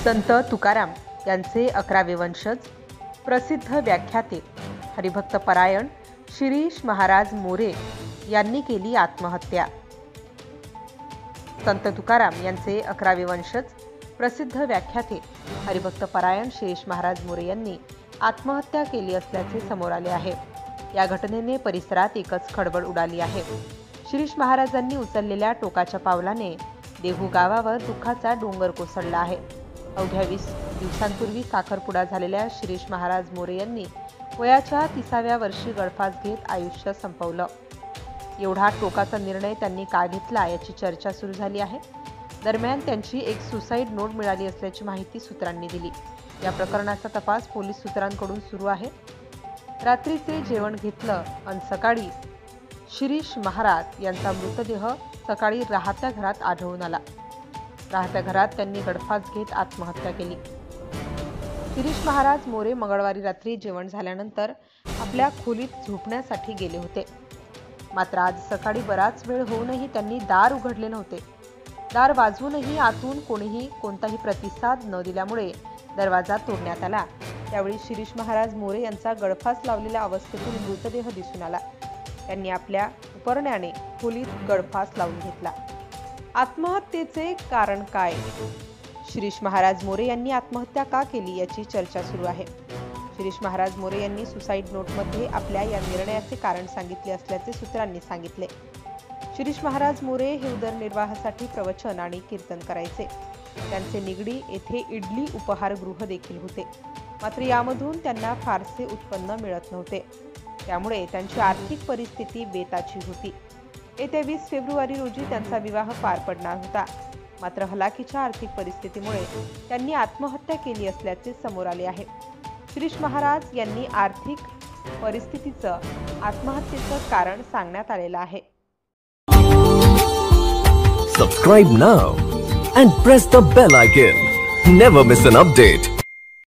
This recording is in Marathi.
संत तुकाराम यांचे 11वे वंशज प्रसिद्ध व्याख्याते हरिभक्त परायण शिरीष महाराज मोरे यांनी केली आत्महत्या। संत तुकाराम यांचे 11वे वंशज प्रसिद्ध व्याख्याते हरिभक्त परायण शिरीष महाराज मोरे यांनी आत्महत्या केली असल्याचे समोर आले आहे। या घटनेने परिसरात एकच खळबळ उडाली आहे। शिरीष महाराजांनी उचललेल्या टोकाच्या पावलाने देहू गावावर दुःखाचा डोंगर कोसळला आहे। अवघ्या 20 दिवसांपूर्वी साखरपुडा झालेल्या शिरीष महाराज मोरे यांनी वयाच्या 30व्या वर्षी गळफास घेत आयुष्य संपवलं। एवढा टोकाचा निर्णय त्यांनी का घेतला याची चर्चा सुरू झाली आहे। दरम्यान त्यांची एक सुसाईड नोट मिळाली असल्याची माहिती सूत्रांनी दिली। या प्रकरणाचा तपास पोलीस सूत्रांकडून सुरू आहे। रात्रीचे जेवण घेतलं आणि सकाळी शिरीष महाराज यांचा मृतदेह सकाळी राहत्या घरात आढळून आला। राहत्या घरात त्यांनी गळफास घेत आत्महत्या केली। शिरीष महाराज मोरे मंगळवारी रात्री जेवण झाल्यानंतर आपल्या खोलीत झोपण्यासाठी गेले होते। मात्र आज सकाळी बराच वेळ होऊनही त्यांनी दार उघडले नव्हते। दार वाजवूनही आतून कोणीही कोणताही प्रतिसाद न दिल्यामुळे दरवाजा तोडण्यात आला। त्यावेळी शिरीष महाराज मोरे यांचा गळफास लावलेल्या अवस्थेतील मृतदेह दिसून आला। त्यांनी आपल्या उपरण्याने खोलीत गळफास लावून घेतला। आत्महत्येचे कारण काय? शिरीष महाराज मोरे यांनी आत्महत्या का केली याची चर्चा सुरू आहे। शिरीष महाराज मोरे यांनी सुसाईड नोटमध्ये आपल्या या निर्णयाचे कारण सांगितले असल्याचे सूत्रांनी सांगितले। शिरीष महाराज मोरे हे उदरनिर्वाहासाठी प्रवचन आणि कीर्तन करायचे। त्यांचे निगडी येथे इडली उपहारगृह देखील होते। मात्र यामधून त्यांना फारसे उत्पन्न मिळत नव्हते। त्यामुळे त्यांची आर्थिक परिस्थिती बेताची होती। येत्या 20 फेब्रुवारी रोजी त्यांचा विवाह पार पडणार होता। मात्र हलाखीच्या आर्थिक परिस्थितीमुळे त्यांनी आत्महत्या केली असल्याचे समोर आले आहे। शिरीष महाराज यांनी आर्थिक परिस्थितीचं आत्महत्येचं कारण सांगण्यात आलेलं आहे। Subscribe now and press the bell icon. Never miss an update.